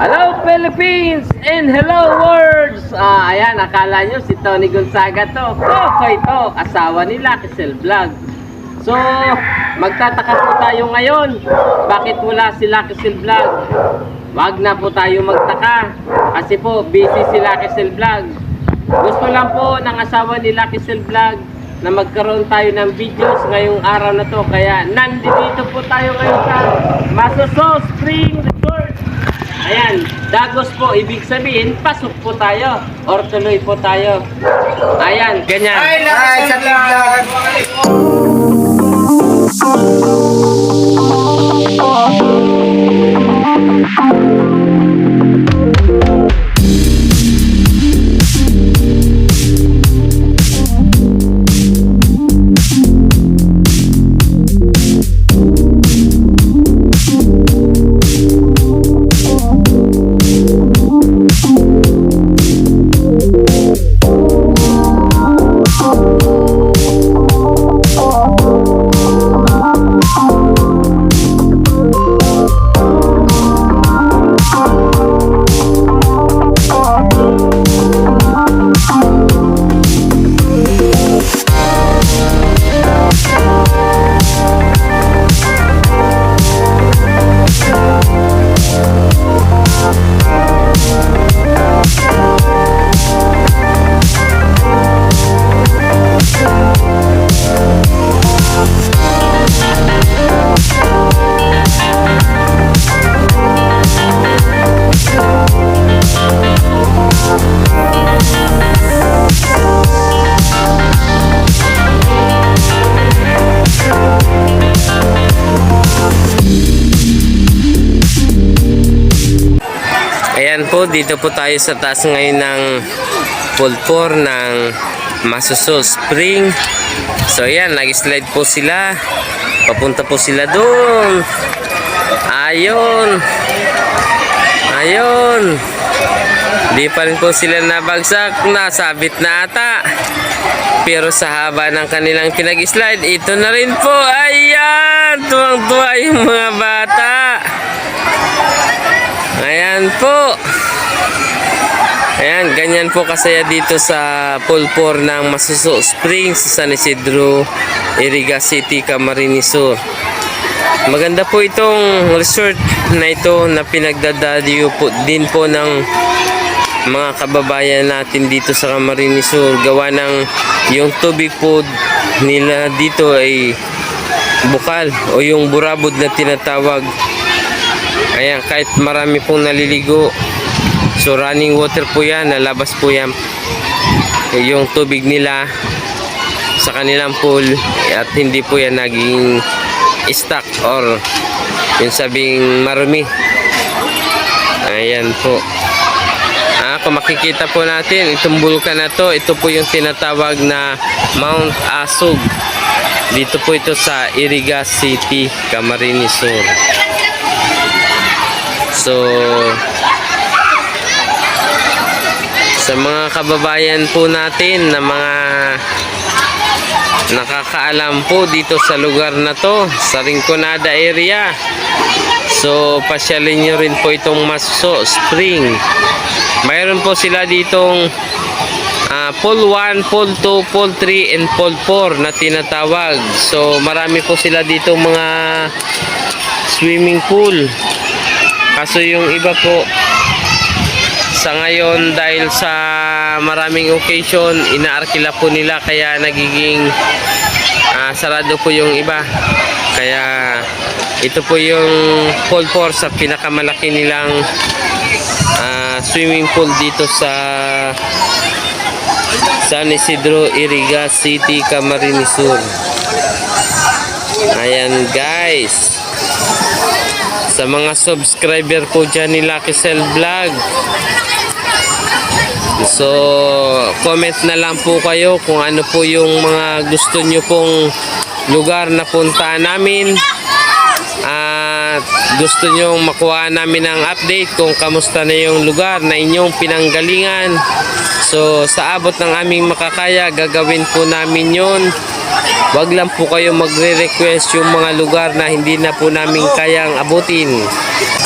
Hello Philippines and hello world! Ayan, akala nyo si Tony Gonzaga to. Kokoy to, asawa ni Lucky Cell Vlog. So, magtataka po tayo ngayon. Bakit wala si Lucky Cell Vlog? Wag na po tayo magtaka. Kasi po, busy si Lucky Cell Vlog. Gusto lang po ng asawa ni Lucky Cell Vlog na magkaroon tayo ng videos ngayong araw na to. Kaya nandito po tayo ngayon sa Masoso Spring Resort. Ayan, Dagos po, ibig sabihin, pasok po tayo or tuloy po tayo. Ayan, ganyan. Ay, sa vlog. Ayan po, dito po tayo sa taas ngayon ng pool 4 ng Masoso Spring. So ayan, nag-slide po sila. Papunta po sila doon. Ayun. Ayun. Di pa rin po sila nabagsak. Nasabit na ata. Pero sa haba ng kanilang pinag-slide, ito na rin po. Ayan. Tuwang-tuwa yung mga bata. Ayan po. Ayan, ganyan po kasaya dito sa pool 4 ng Masoso Springs sa San Isidro, Iriga City, Camarines Sur. Maganda po itong resort na ito na pinagdadadyo po din po ng mga kababayan natin dito sa Camarines Sur. Gawa ng yung tubig po nila dito ay bukal o yung burabod na tinatawag. Ayan, kahit marami pong naliligo, so running water po yan, nalabas po yan yung tubig nila sa kanilang pool at hindi po yan naging stuck or yung sabing marumi. Ayan po. Kung makikita po natin itong bulkan na to, ito po yung tinatawag na Mount Asog. Dito po ito sa Iriga City, Camarines Sur. So sa mga kababayan po natin na mga nakakaalam po dito sa lugar na to, sa Rinconada area, so pasyalin nyo rin po itong Masoso Spring. Mayroon po sila ditong pool 1, pool 2, pool 3 and pool 4 na tinatawag. So marami po sila ditong mga swimming pool. Kaso yung iba po sa ngayon dahil sa maraming occasion inaarkila po nila kaya nagiging sarado po yung iba. Kaya ito po yung pool 4 sa pinakamalaki nilang swimming pool dito sa San Isidro, Iriga City, Camarines Sur. Ayan guys, sa mga subscriber po dyan ni Lucky Cell Vlog, so comment na lang po kayo kung ano po yung mga gusto nyo pong lugar na punta namin at gusto nyo makuha namin ng update kung kamusta na yung lugar na inyong pinanggalingan. So sa abot ng aming makakaya, gagawin po namin yon. Wag lang po kayo magre-request yung mga lugar na hindi na po namin kayang abutin.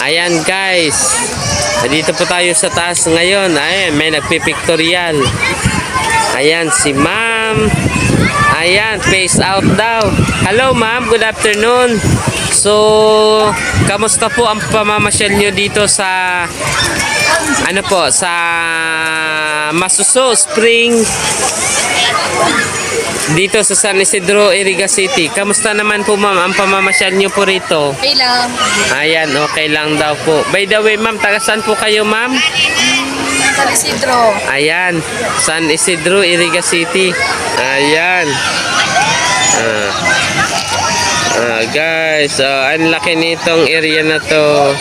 Ayan guys, Dito po tayo sa taas ngayon. Ayan, may nagpipictorial. Ayan, si ma'am. Ayan, face out daw. Hello ma'am, good afternoon. So, kamusta po ang pamamasyal nyo dito sa ano po, sa Masuso Spring dito sa San Isidro, Iriga City? Kamusta naman po ma'am ang pamamasyal nyo po rito? Okay lang. Ayan, okay lang daw po. By the way ma'am, taga saan po kayo ma'am? San Isidro. Ayan, San Isidro, Iriga City. Ayan. Guys, ang laki nitong area na to.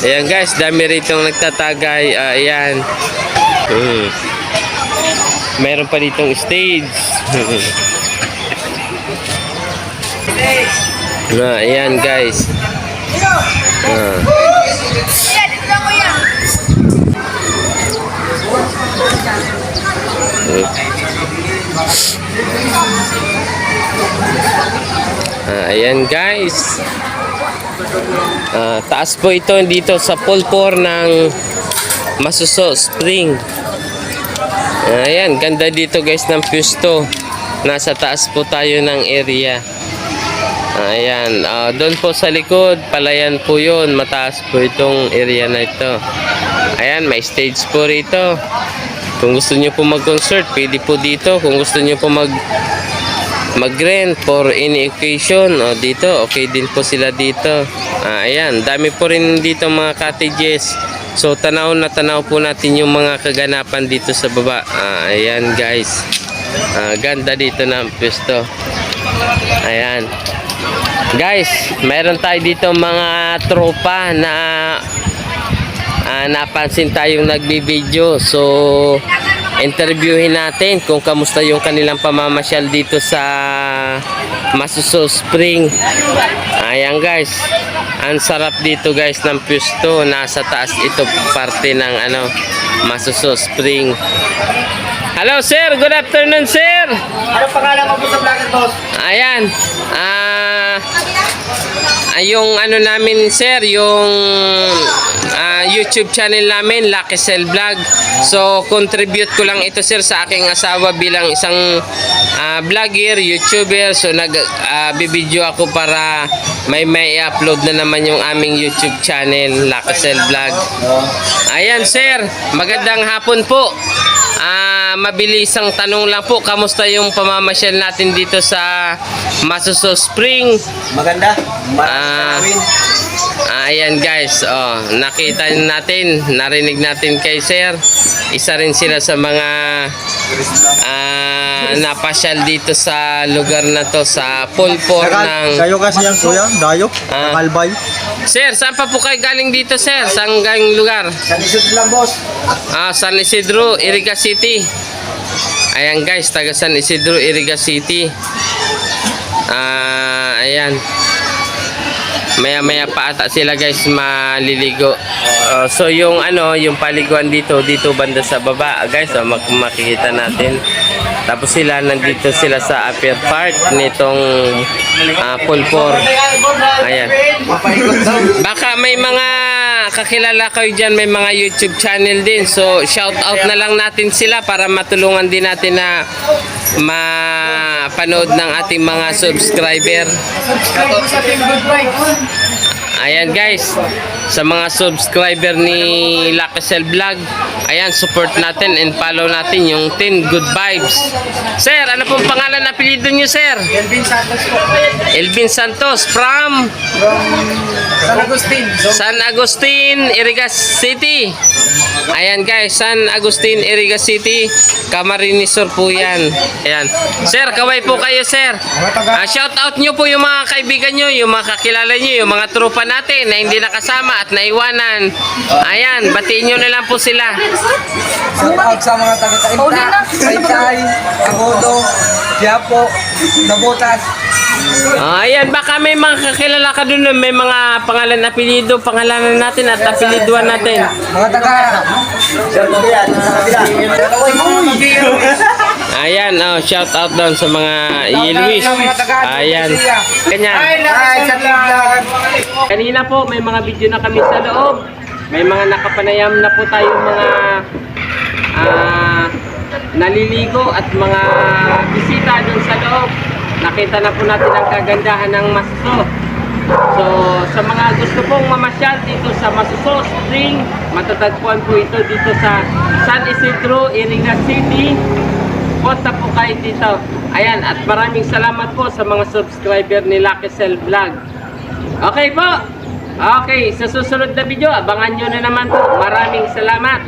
Ayan guys, dami rito nagtatagay. Ayan. Meron pa ditong stage. Ayan guys. Ayan guys. Taas po ito dito sa pulpor ng Masuso Spring. Ayan, ganda dito guys ng pwesto. Nasa taas po tayo ng area. Ayan, doon po sa likod, palayan po yun. Mataas po itong area na ito. Ayan, may stage po rito. Kung gusto nyo po mag-concert, pwede po dito. Kung gusto nyo po mag-rent for any occasion, dito, okay din po sila dito. Ayan, dami po rin dito mga cottages. So, tanaw na tanaw po natin yung mga kaganapan dito sa baba. Ayan guys. Ganda dito ng pwesto. Ayan. Guys, mayroon tayo dito mga tropa na napansin tayong nagbibideo. So, interviewin natin kung kamusta yung kanilang pamamasyal dito sa Masuso Spring. Ayan guys, ang sarap dito guys ng pwesto. Nasa taas ito parte ng Masuso Spring. Hello sir, good afternoon sir. Ano pangalan mo po sa vlogger, boss? Ayan, yung namin sir, yung YouTube channel namin, Lucky Cell Vlog. So, contribute ko lang ito sir sa aking asawa bilang isang vlogger, YouTuber. So, bibideo ako para may upload na naman yung aming YouTube channel, Lucky Cell Vlog. Ayan sir, magandang hapon po. Mabilisang tanong lang po, kamusta yung pamamasyal natin dito sa Masuso Spring? Maganda. Ayan guys, nakita natin, narinig natin kay sir. Isa rin sila sa mga napasyal dito sa lugar na to, sa pulpor ng... Kayo kasi yan kuya, dayo, Kalbay. Sir, saan pa po kayo galing dito sir? Saan galing lugar? San Isidro lang, boss. San Isidro, Iriga City. Ayan guys, taga San Isidro, Iriga City. Ayan. Maya pa ata sila guys maliligo. So yung yung paliguan dito banda sa baba guys, makikita natin. Tapos sila nandito sila sa upper part nitong pulpor. Ayan. Baka may mga kakilala kayo dyan, may mga YouTube channel din. So shout out na lang natin sila para matulungan din natin na mapanood ng ating mga subscriber. Ayan guys, sa mga subscriber ni Lucky Cell Vlog, ayan, support natin and follow natin yung Team Good Vibes. Sir, ano pong pangalan na apelyido nyo sir? Elvin Santos po. Elvin Santos from San Agustin. San Agustin, Iriga City. Ayan guys, San Agustin, Iriga City, Camarines Sur po yan. Ayan. Sir, kaway po kayo sir. Shout out nyo po yung mga kaibigan nyo, yung mga kakilala nyo, yung mga tropa natin na hindi nakasama at naiwanan. Ayan, batiin nyo na lang po sila. Shout out sa mga taga-Taimta, Saytay, Agodo, Quiapo, Nabotas. Ayan, baka may mga kakilala ka dun, may mga pangalan, apelido, pangalanan natin at apeliduan natin. Mga taga... Ayan, shout out down sa mga Yelwish. Ayan. Ganyan. Hi, sa vlog. Kanina po, may mga video na kami sa loob. May mga nakapanayam na po tayong mga naliligo at mga bisita doon sa loob. Nakita na po natin ang kagandahan ng Masuso. So, sa mga gusto pong mamasyal dito sa Masuso Spring, matatagpuan po ito dito sa San Isidro, Iriga City. Punta po kayo dito. Ayan, at maraming salamat po sa mga subscriber ni Lucky Cell Vlog. Okay po. Okay, sa susunod na video, abangan nyo na naman po. Maraming salamat.